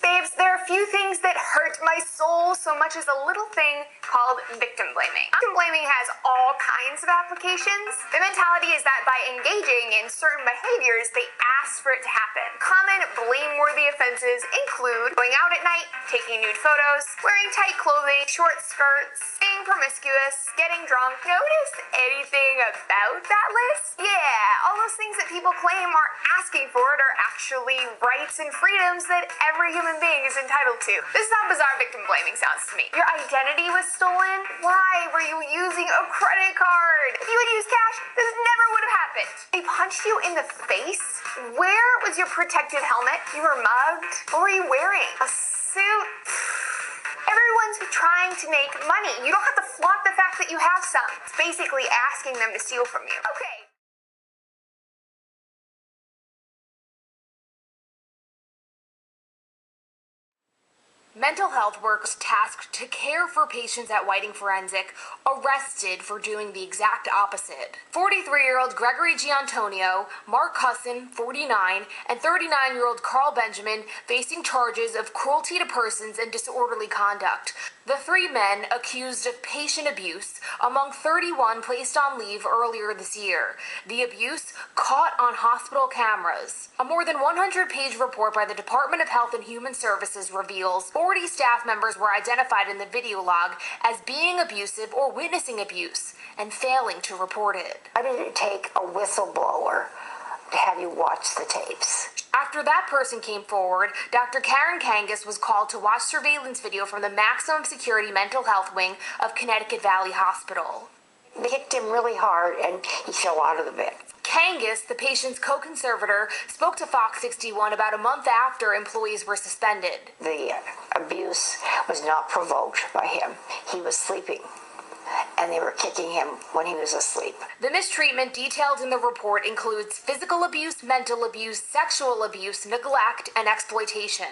Babes, there are a few things that hurt my soul so much as a little thing called victim blaming. Victim blaming has all kinds of applications. The mentality is that by engaging in certain behaviors, they ask for it to happen. Common blameworthy offenses include going out at night, taking nude photos, wearing tight clothing, short skirts, being promiscuous, getting drunk. Notice anything about that list? Yeah, all those things that people claim are asking for it are actually rights and freedoms that every human being is entitled to. This is how bizarre victim blaming sounds to me. Your identity was stolen? Why were you using a credit card? If you had used cash, this never would have happened. They punched you in the face? Where was your protective helmet? You were mugged? What were you wearing? A suit? Everyone's trying to make money. You don't have to flaunt the fact that you have some. It's basically asking them to steal from you. Okay. Mental health workers tasked to care for patients at Whiting Forensic arrested for doing the exact opposite. 43-year-old Gregory Giantonio, Mark Cusson, 49, and 39-year-old Carl Benjamin facing charges of cruelty to persons and disorderly conduct. The three men accused of patient abuse among 31 placed on leave earlier this year. The abuse caught on hospital cameras. A more than 100-page report by the Department of Health and Human Services reveals 40 staff members were identified in the video log as being abusive or witnessing abuse and failing to report it. Why did it take a whistleblower to have you watch the tapes? After that person came forward, Dr. Karen Kangas was called to watch surveillance video from the maximum security mental health wing of Connecticut Valley Hospital. They kicked him really hard and he fell out of the bed. Kangas, the patient's co-conservator, spoke to Fox 61 about a month after employees were suspended. The abuse was not provoked by him. He was sleeping, and they were kicking him when he was asleep. The mistreatment detailed in the report includes physical abuse, mental abuse, sexual abuse, neglect, and exploitation.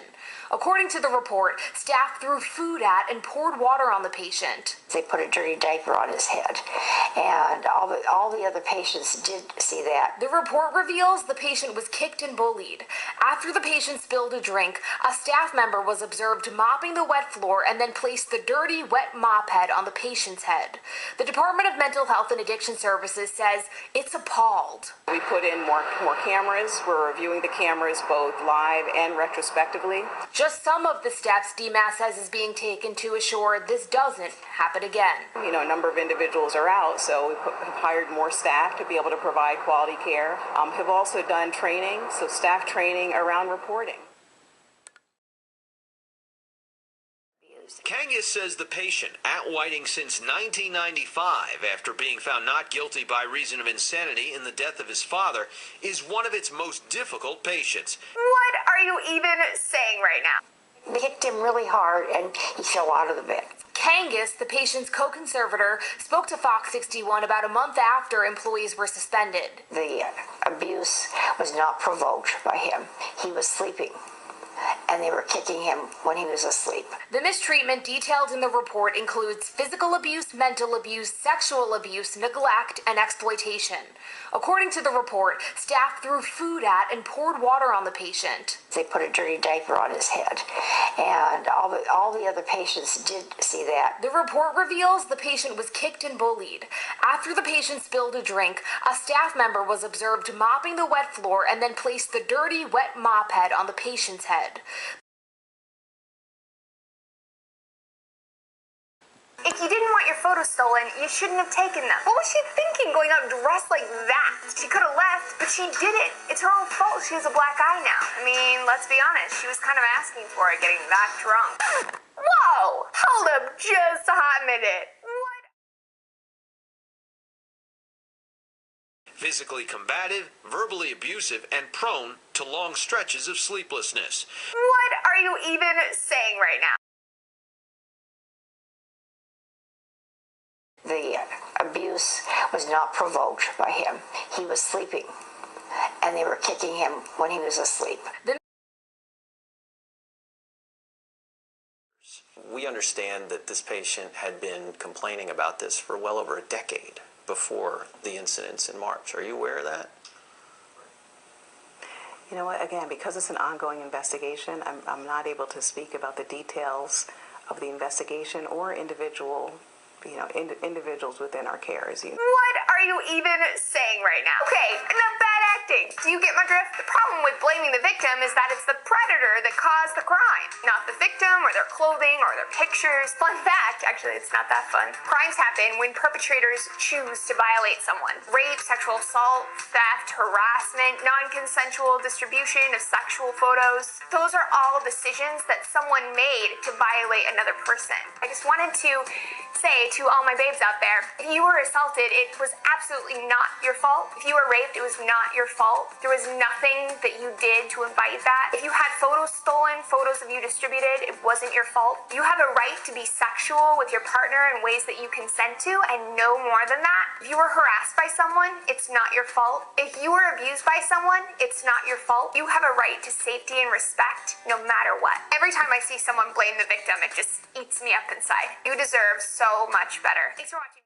According to the report, staff threw food at and poured water on the patient. They put a dirty diaper on his head, and all the other patients did see that. The report reveals the patient was kicked and bullied. After the patient spilled a drink, a staff member was observed mopping the wet floor and then placed the dirty, wet mop head on the patient's head. The Department of Mental Health and Addiction Services says it's appalled. We put in more cameras. We're reviewing the cameras both live and retrospectively. Just some of the steps DMAS says is being taken to assure this doesn't happen again. You know, a number of individuals are out, so we've hired more staff to be able to provide quality care. Have also done training, so staff training around reporting. Kangas says the patient at Whiting since 1995, after being found not guilty by reason of insanity in the death of his father, is one of its most difficult patients. What are you even saying right now? They kicked him really hard and he fell out of the bed. Kangas, the patient's co-conservator, spoke to Fox 61 about a month after employees were suspended. The abuse was not provoked by him. He was sleeping, and they were kicking him when he was asleep. The mistreatment detailed in the report includes physical abuse, mental abuse, sexual abuse, neglect, and exploitation. According to the report, staff threw food at and poured water on the patient. They put a dirty diaper on his head, and all the other patients did see that. The report reveals the patient was kicked and bullied. After the patient spilled a drink, a staff member was observed mopping the wet floor and then placed the dirty, wet mop head on the patient's head. If you didn't want your photos stolen, you shouldn't have taken them. What was she thinking going out dressed like that? She could have left, but she didn't. It's her own fault she has a black eye now. I mean, let's be honest, she was kind of asking for it, getting that drunk. Whoa! Hold up just a hot minute. What? Physically combative, verbally abusive, and prone to long stretches of sleeplessness. What are you even saying right now? The abuse was not provoked by him. He was sleeping, and they were kicking him when he was asleep. We understand that this patient had been complaining about this for well over a decade before the incidents in March. Are you aware of that? You know what, again, because it's an ongoing investigation, I'm not able to speak about the details of the investigation or individuals within our care. What are you even saying right now? Okay, enough bad acting. Do you get my drift? The problem with blaming the victim is that it's the predator that caused the crime, not the victim or their clothing or their pictures. Fun fact, actually, it's not that fun. Crimes happen when perpetrators choose to violate someone. Rape, sexual assault, theft, harassment, non-consensual distribution of sexual photos. Those are all decisions that someone made to violate another person. I just wanted to say to all my babes out there, if you were assaulted, it was absolutely not your fault. If you were raped, it was not your fault. There was nothing that you did to invite that. If you had photos stolen, photos of you distributed, it wasn't your fault. You have a right to be sexual with your partner in ways that you consent to, and no more than that. If you were harassed by someone, it's not your fault. If you were abused by someone, it's not your fault. You have a right to safety and respect no matter what. Every time I see someone blame the victim, it just eats me up inside. You deserve so much better. Thanks for watching.